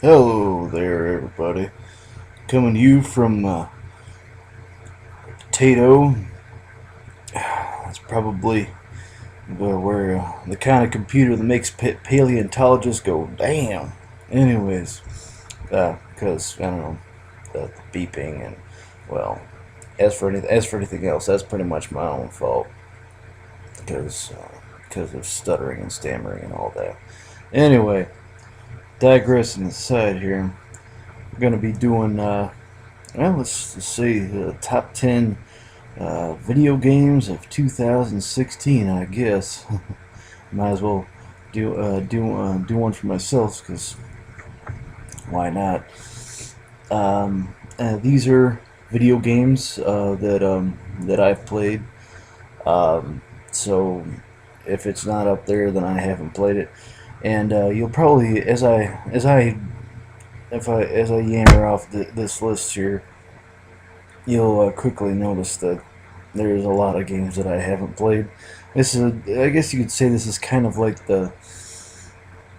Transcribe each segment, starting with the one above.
Hello there, everybody. Coming to you from Potato. It's probably where the kind of computer that makes paleontologists go, damn. Anyways, because I don't know the beeping and well, as for anything else, that's pretty much my own fault because of stuttering and stammering and all that. Anyway, digressing aside here, we're gonna be doing well, let's see the top 10 video games of 2016, I guess. Might as well do one for myself, because why not? These are video games that I've played. So if it's not up there, then I haven't played it. And you'll probably, as I yammer off this list here, you'll quickly notice that there's a lot of games that I haven't played. I guess you could say this is kind of like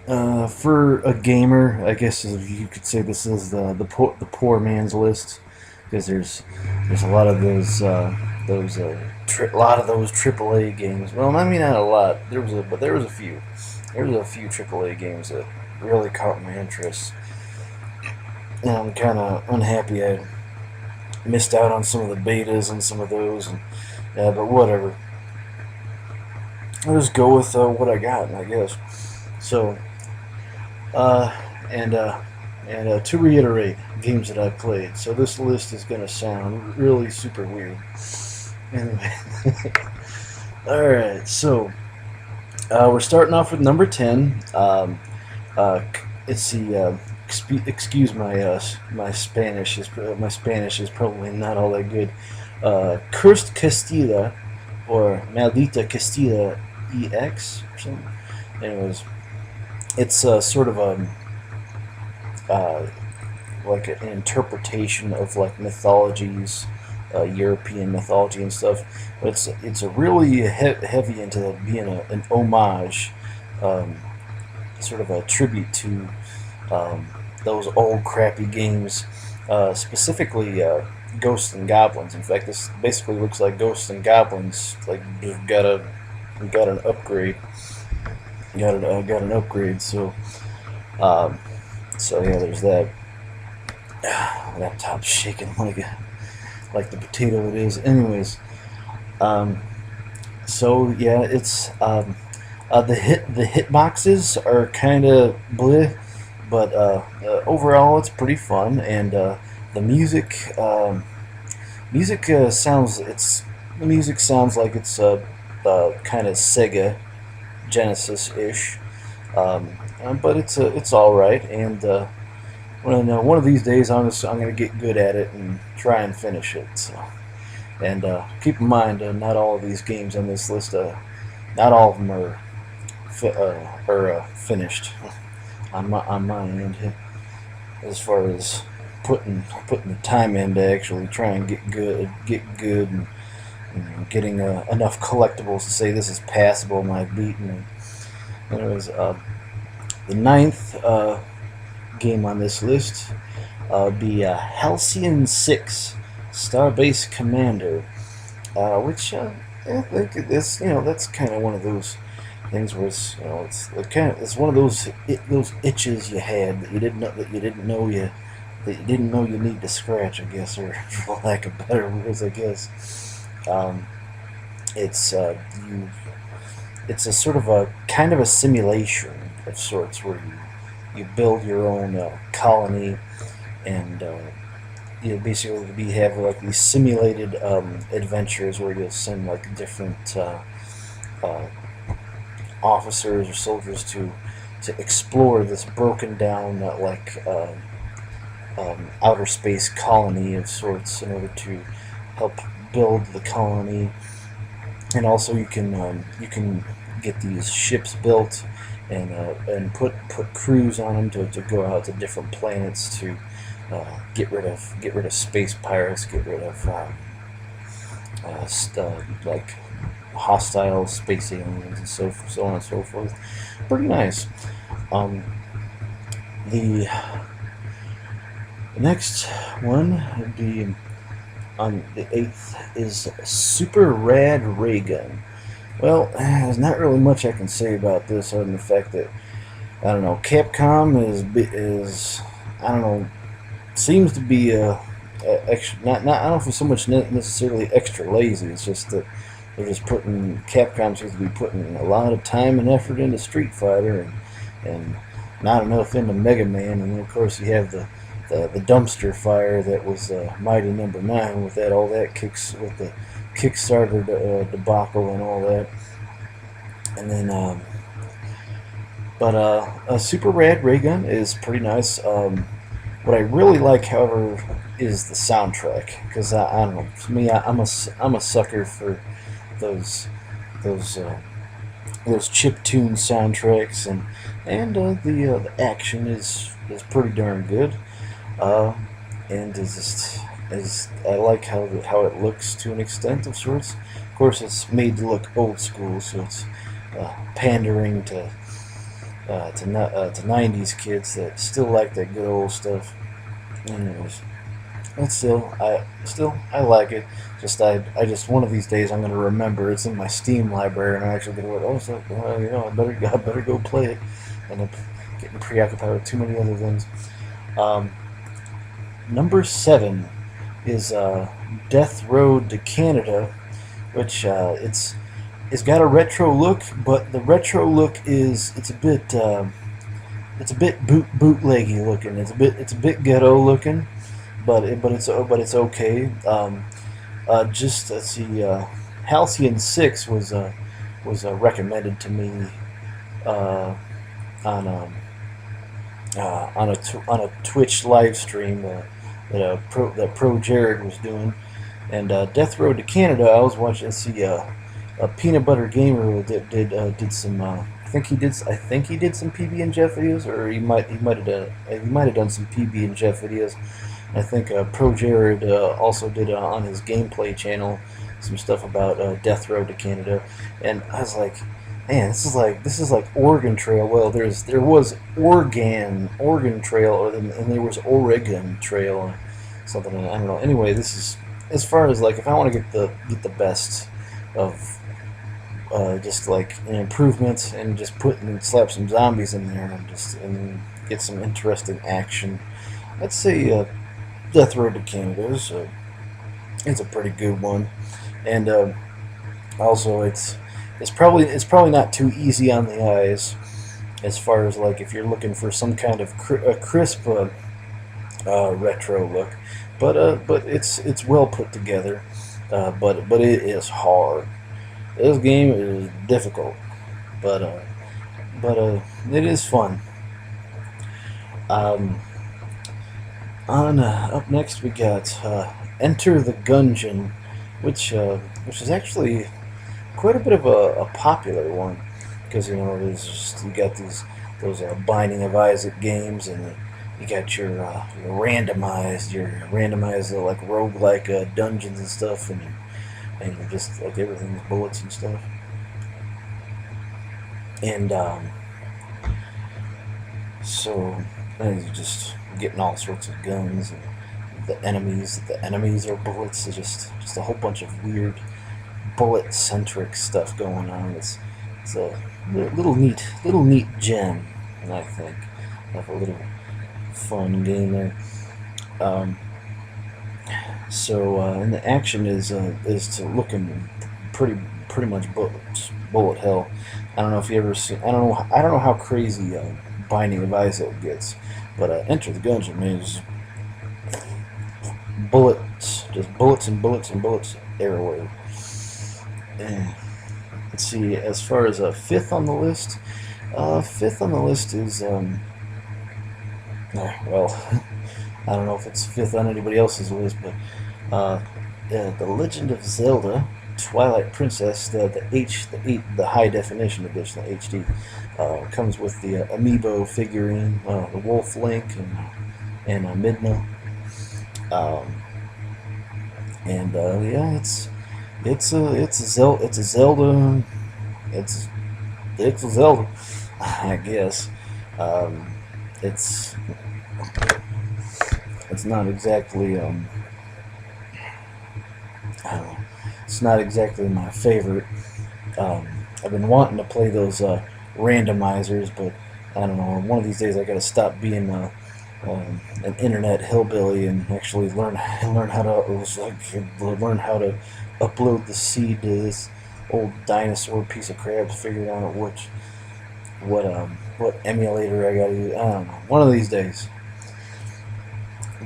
for a gamer, I guess you could say this is the poor man's list, because there's a lot of those AAA games. Well, I mean, not a lot. But there was a few. There was a few AAA games that really caught my interest, and I'm kind of unhappy I missed out on some of the betas and some of those, and but whatever. I'll just go with what I got, I guess. So, uh, and to reiterate, games that I've played. So this list is gonna sound really super weird. Anyway, all right. So we're starting off with number 10. It's the excuse my Spanish is probably not all that good. Cursed Castilla, or Maldita Castilla EX or something. Anyways, it's sort of like an interpretation of like mythologies, European mythology and stuff. But it's a really heavy into being an homage, sort of a tribute to those old crappy games, specifically Ghosts and Goblins. In fact, this basically looks like Ghosts and Goblins. Like got an upgrade, got an upgrade. So yeah, there's that. Laptop's shaking like the potato it is. Anyways, so yeah, it's the hit boxes are kind of bleh, but overall it's pretty fun, and the music sounds like it's kind of Sega Genesis ish, but it's all right, and one of these days I'm gonna get good at it and try and finish it. So, and keep in mind, not all of these games on this list, not all of them are finished on my end, as far as putting the time in to actually try and get good, and getting enough collectibles to say this is passable and I've beaten it. Anyways, the ninth game on this list would be Halcyon 6 Starbase Commander, which I think that's kind of one of those things where it's one of those itches you had that you didn't know you need to scratch, I guess, or for lack of better words, I guess. It's a sort of a kind of a simulation of sorts, where you build your own colony, and you basically have like these simulated adventures where you'll send like different officers or soldiers to explore this broken down outer space colony of sorts, in order to help build the colony. And also you can get these ships built, and put crews on them to go out to different planets to get rid of space pirates, get rid of like hostile space aliens, and so on and so forth. Pretty nice. The The next one would be on the 8th is Super Rad Ray Gun. Well, there's not really much I can say about this other than the fact that I don't know. Capcom is I don't know, seems to be extra, not I don't know if it's so much necessarily extra lazy. It's just that they're just putting Capcom seems to be putting a lot of time and effort into Street Fighter and not enough into Mega Man. And then of course you have the dumpster fire that was Mighty Number 9 with that all that kicks with the Kickstarter debacle and all that. And then but a Super Rad Ray Gun is pretty nice. What I really like, however, is the soundtrack because I don't know. For me, I'm a sucker for those those uh, those chip tune soundtracks, and the action is pretty darn good. Uh, and is just is I like how it looks to an extent of sorts. Of course, it's made to look old school, so it's pandering to 90s kids that still like that good old stuff. Anyways, but still I like it. Just I just one of these days I'm gonna remember it's in my Steam library and I'm actually gonna go, oh, so, I better go play it, and I'm getting preoccupied with too many other things. Um, Number 7 is Death Road to Canada, which it's got a retro look, but the retro look is it's a bit bootleggy looking. It's a bit ghetto looking, but it's okay. Just let's see, Halcyon 6 was recommended to me uh, on on a Twitch live stream that Pro Jared was doing, and Death Road to Canada. I was watching. See, a Peanut Butter Gamer did some. I think he did some PB and Jeff videos, or he might have done some PB and Jeff videos. I think Pro Jared also did on his gameplay channel some stuff about Death Road to Canada, and I was like, man, this is like Oregon Trail. Well, there was Oregon Trail, and there was Oregon Trail, or something. I don't know. Anyway, this is as far as like if I want to get the best of just like an improvement and just slap some zombies in there and get some interesting action. I'd say Death Road to Canada is it's a pretty good one, and also it's probably not too easy on the eyes as far as like if you're looking for some kind of crisp retro look, but it's well put together, but it is hard. This game is difficult, but it is fun. Um, on Up next we got Enter the Gungeon, which is actually quite a bit of a popular one because you got those Binding of Isaac games, and you got your randomized like roguelike dungeons and stuff, and you're just like everything's bullets and stuff, and so you're just getting all sorts of guns, and the enemies are bullets. It's just a whole bunch of weird bullet centric stuff going on. It's a little neat gem, I think, like a little fun game there. Um, and the action is to looking pretty much bullet hell. I don't know if you ever seen. I don't know how crazy Binding of Isaac gets, but Enter the Gungeon is bullets, just bullets and bullets and bullets everywhere. And let's see. As far as fifth on the list, is well, I don't know if it's fifth on anybody else's list, but The Legend of Zelda Twilight Princess, the high definition edition, the HD, comes with the amiibo figurine, the Wolf Link, and Midna, yeah, it's a Zelda, it's a Zelda, I guess. It's it's not exactly I don't know, it's not exactly my favorite. Um, I've been wanting to play those randomizers, but I don't know. One of these days, I got to stop being an internet hillbilly and actually learn how to learn how to upload the seed to this old dinosaur piece of crap. Figuring out what emulator I got to use. I don't know. One of these days,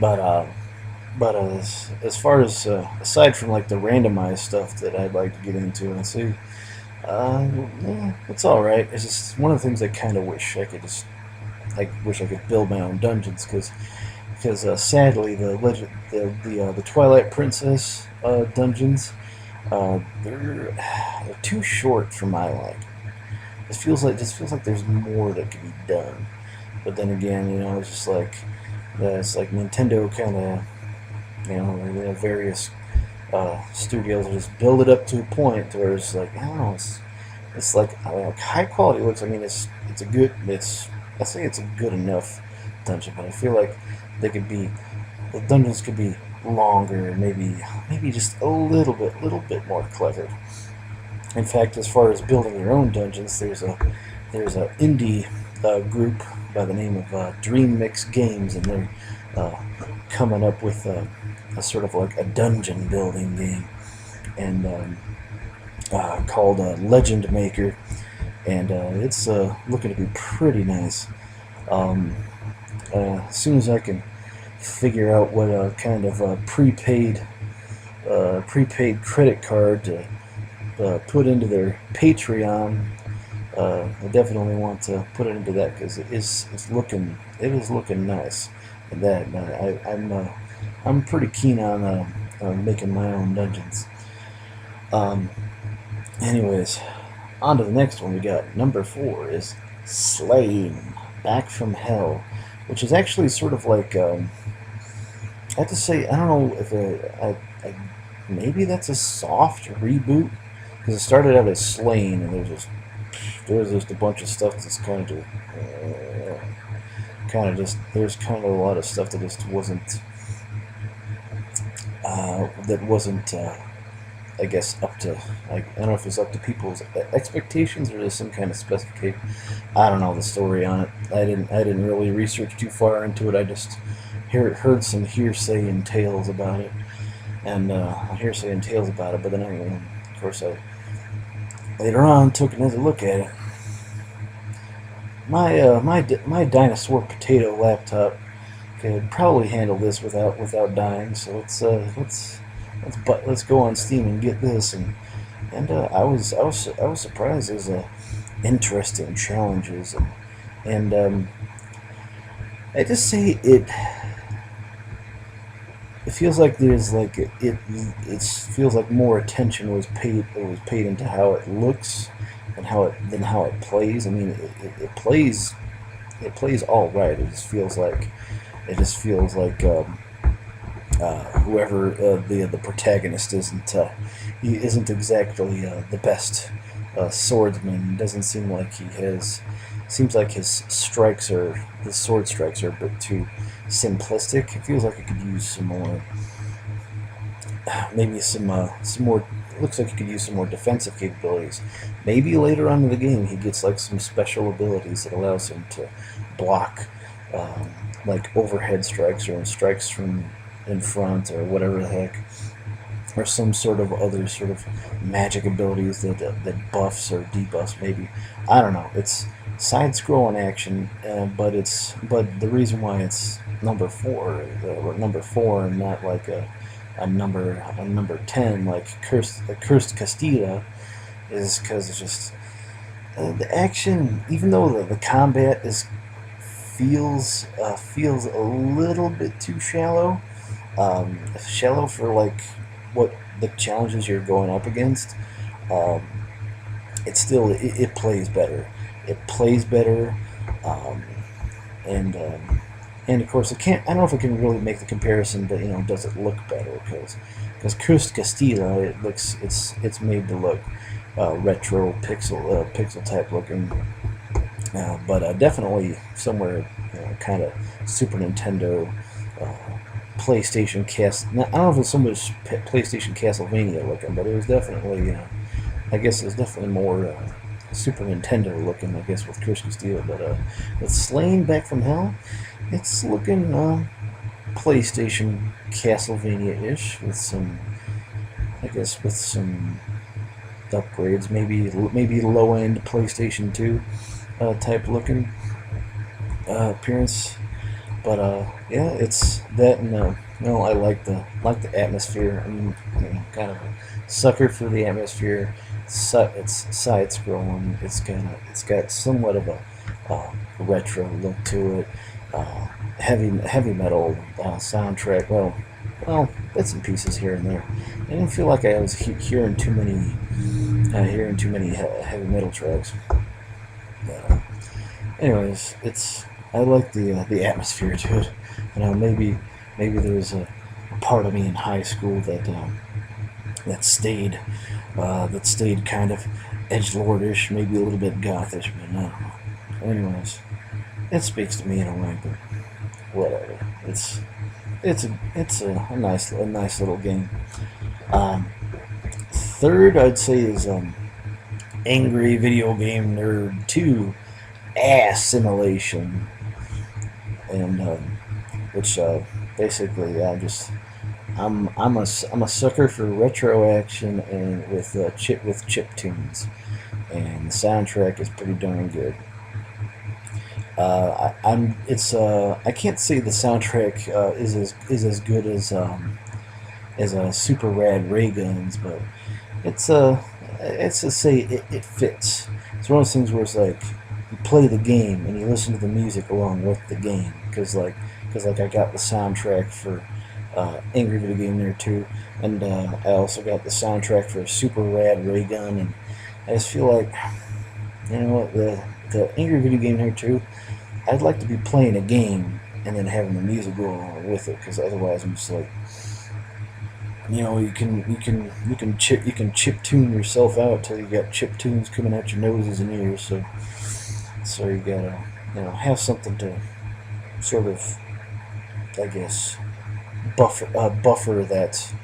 but as far as aside from like the randomized stuff that I'd like to get into and see, it's all right. It's just one of the things I kind of wish I could just I wish I could build my own dungeons because sadly the Twilight Princess dungeons they're too short for my liking. Just feels like there's more that could be done. But then again, it's just like it's like Nintendo kind of various studios just build it up to a point where it's like I don't know, it's like high quality looks. I mean, it's a good I say it's a good enough dungeon, but I feel like the dungeons could be longer, maybe just a little bit more clever. In fact, as far as building your own dungeons, there's a indie group by the name of Dream Mix Games, and they're coming up with a sort of like a dungeon building game, and called Legend Maker, and it's looking to be pretty nice. Um, as soon as I can figure out what kind of prepaid credit card to put into their Patreon, I definitely want to put it into that because it is looking nice. And that I'm pretty keen on making my own dungeons. Um, Anyways, on to the next one. We got number 4 is Slain, Back from Hell, which is actually sort of like I have to say I don't know if maybe that's a soft reboot because it started out as Slain and there's just a bunch of stuff that's there's kind of a lot of stuff that just wasn't I guess up to I don't know if it's up to people's expectations or there's some kind of specification. I don't know the story on it. I didn't really research too far into it. I just heard some hearsay and tales about it, and hearsay and tales about it. But then of course I later on took another look at it. My dinosaur potato laptop could probably handle this without dying. So let's go on Steam and get this. And I was surprised. There's interesting challenges and I just say it feels like there's like it feels like more attention was paid into how it looks and how it plays. I mean, it plays all right. It just feels like whoever the protagonist he isn't exactly the best swordsman. Doesn't seem like he has. Seems like his sword strikes are a bit too simplistic. It feels like it could use some more, maybe some more. It looks like he could use some more defensive capabilities. Maybe later on in the game he gets like some special abilities that allows him to block like overhead strikes or strikes from in front or whatever the heck, or some sort of other sort of magic abilities that buffs or debuffs. Maybe I don't know. It's side-scrolling action, but the reason why it's number 4 or number 4 and not like a number 10 like Cursed Castilla is because it's just the action. Even though the combat feels a little bit too shallow. Shallow for like what the challenges you're going up against. It plays better. It plays better, um, and of course I don't know if I can really make the comparison, but does it look better? Because Cursed Castilla, it's made to look retro pixel type looking, but definitely somewhere kind of Super Nintendo. PlayStation Cast. I don't know if it was so much PlayStation Castlevania looking, but it was definitely. I guess it was definitely more Super Nintendo looking. I guess with Chris Castillo, but with Slain Back from Hell, it's looking PlayStation Castlevania-ish with some. I guess with some upgrades, maybe low end PlayStation 2 type looking appearance. But yeah, it's that, and I like the atmosphere. I'm kind of a sucker for the atmosphere. It's side scrolling. It's got somewhat of a retro look to it. Heavy metal soundtrack. Well, bits and pieces here and there. I didn't feel like I was hearing too many heavy metal tracks. But, anyways, I like the atmosphere to it. Maybe there was a part of me in high school that stayed kind of edgelordish, maybe a little bit gothish, but I don't know. Anyways, it speaks to me in a way, but whatever. It's a nice little game. Third, I'd say, is Angry Video Game Nerd 2 Assimilation, and which basically I'm a sucker for retro action and with chip tunes, and the soundtrack is pretty darn good. I can't say the soundtrack is as good as a Super Rad Ray Guns, but it's to say it fits. It's one of those things where it's like you play the game and you listen to the music along with the game, because I got the soundtrack for Angry Video Game Nerd 2, and I also got the soundtrack for Super Rad Ray Gun, and I just feel like, you know what, the Angry Video Game Nerd 2, I'd like to be playing a game and then having the music go along with it, because otherwise I'm just like, you can chip tune yourself out till you got chip tunes coming out your noses and ears, so you gotta have something to sort of, I guess, buffer that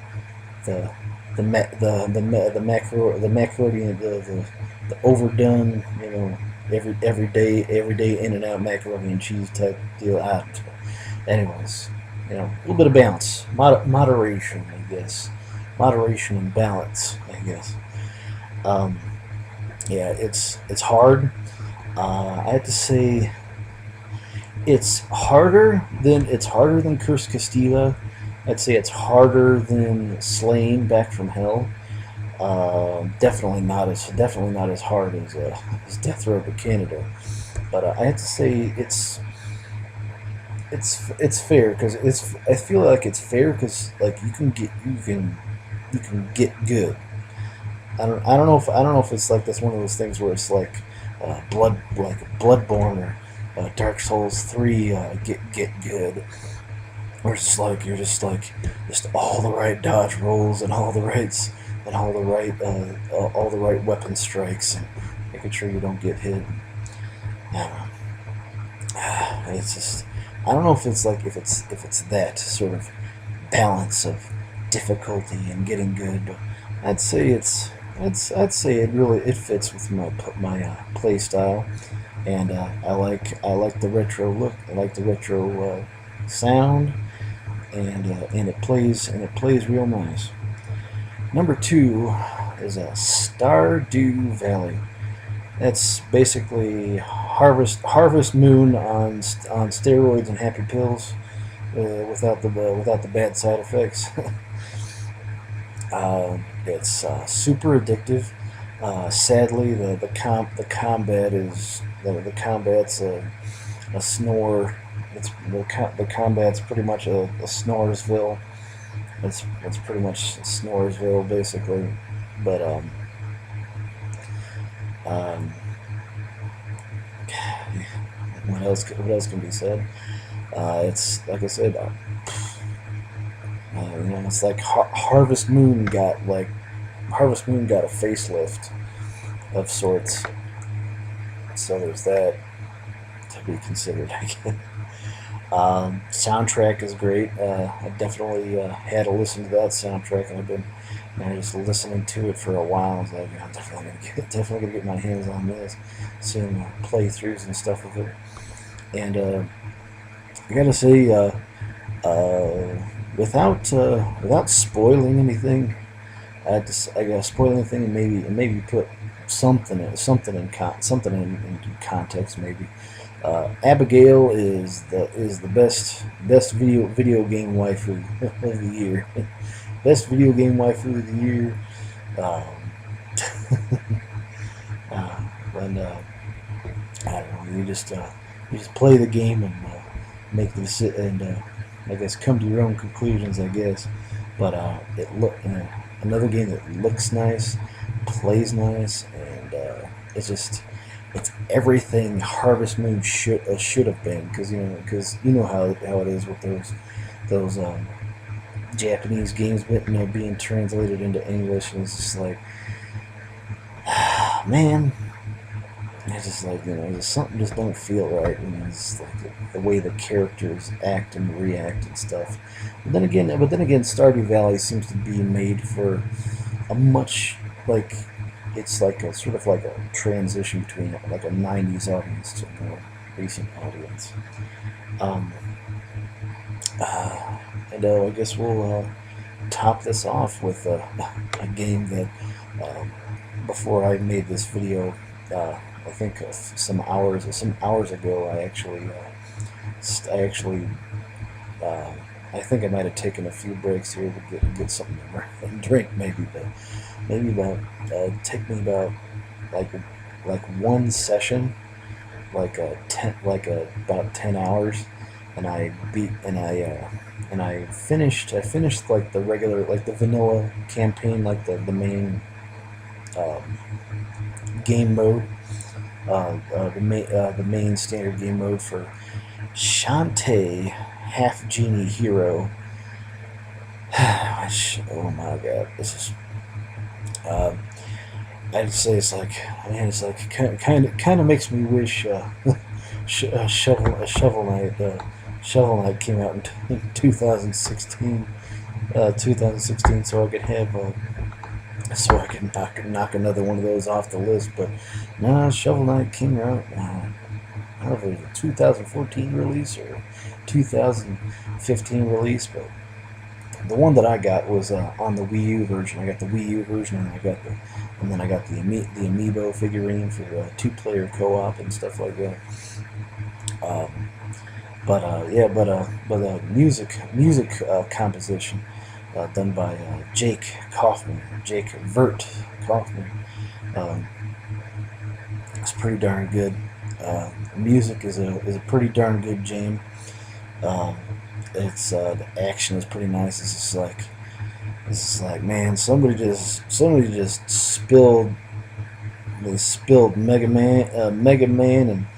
the macaroni, the overdone, every day in and out macaroni and cheese type deal. Anyways, a little bit of balance, moderation, I guess, moderation and balance, I guess. Yeah, it's hard. I have to say, it's harder than Curse Castilla. I'd say it's harder than Slain Back from Hell. Definitely not as hard as Death Road to Canada. But I have to say it's fair, because I feel like it's fair, because like you can get good. I don't know if it's like that's one of those things where it's like Bloodborne or Dark Souls 3 get good, or it's just like you're just all the right dodge rolls and all the right weapon strikes, and making sure you don't get hit. It's just, I don't know if it's that sort of balance of difficulty and getting good, but I'd say it fits with my play style, and I like the retro look. I like the retro sound, and it plays real nice. Number 2 is a Stardew Valley. That's basically Harvest Moon on steroids and happy pills, without the bad side effects. It's super addictive. Sadly, the combat's a snore. The combat's pretty much a Snoresville. It's pretty much Snoresville, basically. But what else can be said? It's like I said. It's like Harvest Moon got a facelift of sorts. So there's that to be considered, I guess. Soundtrack is great. I definitely had to listen to that soundtrack, and I've been just listening to it for a while. I was like, I'm definitely gonna get my hands on this, seeing playthroughs and stuff of it. And I gotta say, without spoiling anything, I gotta spoil anything, and maybe put something in context, maybe. Abigail is the best video game waifu of the year. Best video game waifu of the year. Um, when I don't know, you just play the game and make the and I guess come to your own conclusions, I guess. But another game that looks nice, plays nice, and it's everything Harvest Moon should have been, because you know how it is with those Japanese games, being translated into English, and it's just like, man, it's just like, just something just don't feel right. It's like the way the characters act and react and stuff. But then again, Stardew Valley seems to be made for a much, like, it's like a sort of like a transition between like a '90s audience to a more recent audience. Um, and I guess we'll top this off with a game that, um, before I made this video, I think some hours ago, I actually uh, I think I might have taken a few breaks here to get something to drink, maybe, but maybe about take me about like one session, about 10 hours, and I finished like the regular, like the vanilla campaign, like the main um, game mode, the main standard game mode for Shantae Half Genie Hero. Which, oh my god, this is. Um, I'd say it's like, man, it's like kind of makes me wish Shovel Knight came out in 2016, so I could have knock another one of those off the list. But nah, Shovel Knight came out. I don't know if it was a 2014 release or 2015 release, but the one that I got was on the Wii U version. I got the Wii U version, and then I got the amiibo figurine for two-player co-op and stuff like that. Um, music composition done by Jake Vert Kaufman. Um, it's pretty darn good. Music is a pretty darn good game. Um, it's the action is pretty nice. It's just like, man, somebody just spilled Mega Man and Mega Man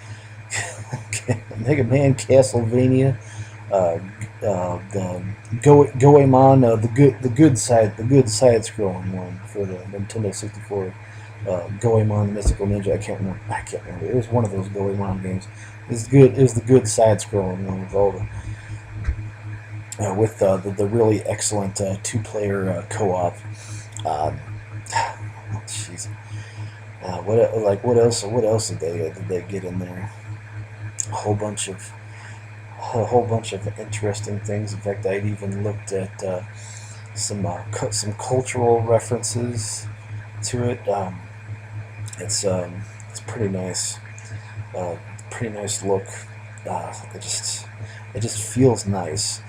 Castlevania, the Goemon, the good side scrolling one for the Nintendo 64. Goemon, the Mystical Ninja. I can't remember. It was one of those Goemon games. It's good. It was the good side scrolling one with all the really excellent two-player co-op. Um, Jeez. What else did they get in there? A whole bunch of interesting things. In fact, I'd even looked at some cultural references to it. It's pretty nice. Pretty nice look. It just feels nice.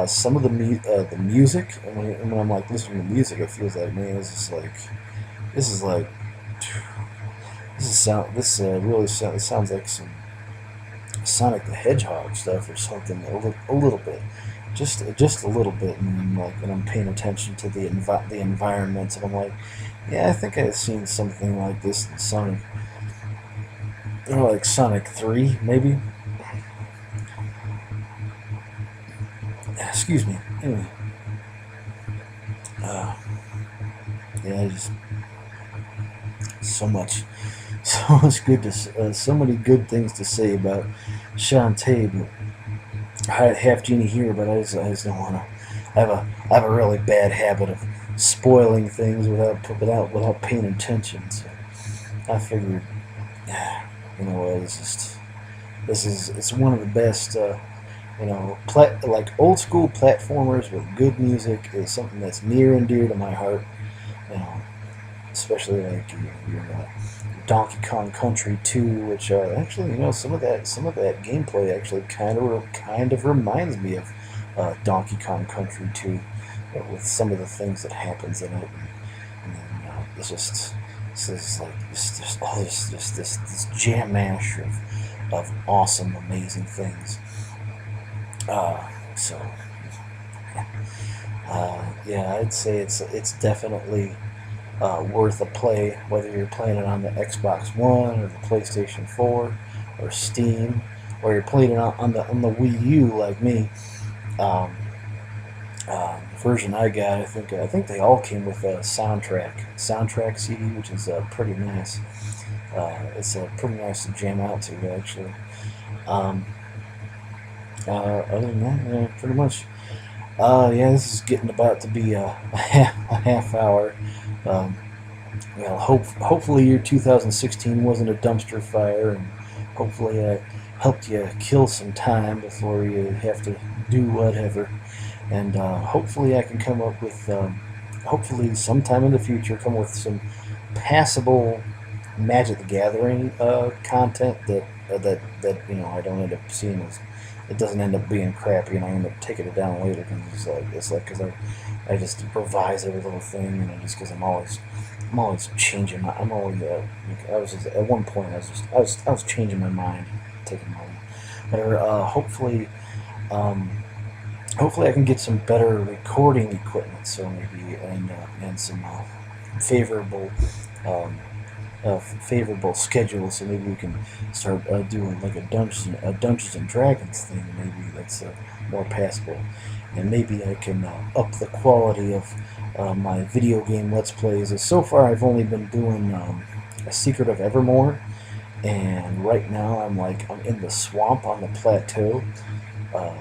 Some of the music, and when I'm like listening to music, it feels like, man, this is like it sounds like some Sonic the Hedgehog stuff or something, a little bit, just a little bit, and when I'm paying attention to the environments, and I'm like, yeah, I think I've seen something like this in Sonic, or like Sonic 3, maybe. Excuse me. Anyway, uh, yeah, just so much, so many good things to say about Shantae, but half genie here, but I just don't want to. I have a really bad habit of spoiling things without paying attention. So I figured, you know what, it's one of the best. Like old school platformers with good music is something that's near and dear to my heart. You know, especially like your Donkey Kong Country 2, which actually, some of that gameplay actually kind of reminds me of Donkey Kong Country 2, with some of the things that happens in it, and then it's just this is like this jam mash of awesome, amazing things. So yeah, I'd say it's definitely worth a play, whether you're playing it on the Xbox One or the PlayStation 4 or Steam, or you're playing it on the Wii U like me. Um, the version I got, I think they all came with a soundtrack CD, which is pretty nice. It's pretty nice to jam out to actually. Um, Other than that, pretty much. Yeah, this is getting about to be a half hour. Um, hopefully your 2016 wasn't a dumpster fire, and hopefully I helped you kill some time before you have to do whatever. And hopefully I can come up with, hopefully sometime in the future, come with some passable Magic the Gathering content that I don't end up seeing as it doesn't end up being crappy, and I end up taking it down later because it's like because I just revise every little thing, and just because I'm always changing. I'm always I was just, at one point I was changing my mind, taking my or hopefully I can get some better recording equipment, so maybe and some favorable um, favorable schedule, so maybe we can start doing like a Dungeons and Dragons thing. Maybe that's more passable, and maybe I can up the quality of my video game Let's Plays. So far, I've only been doing A Secret of Evermore, and right now I'm in the swamp on the plateau, uh,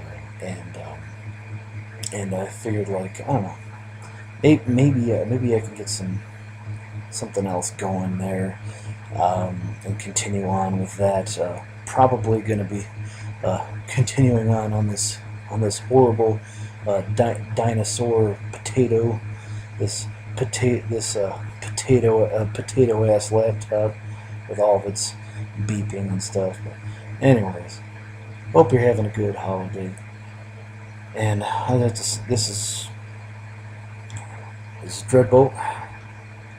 and I figured, like, I don't know, maybe I can get something else going there, and continue on with that. Probably going to be continuing on this horrible dinosaur potato, this potato ass laptop with all of its beeping and stuff. But anyways, hope you're having a good holiday. And this is Dreadbolt,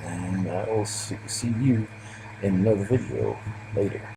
and I will see you in another video later.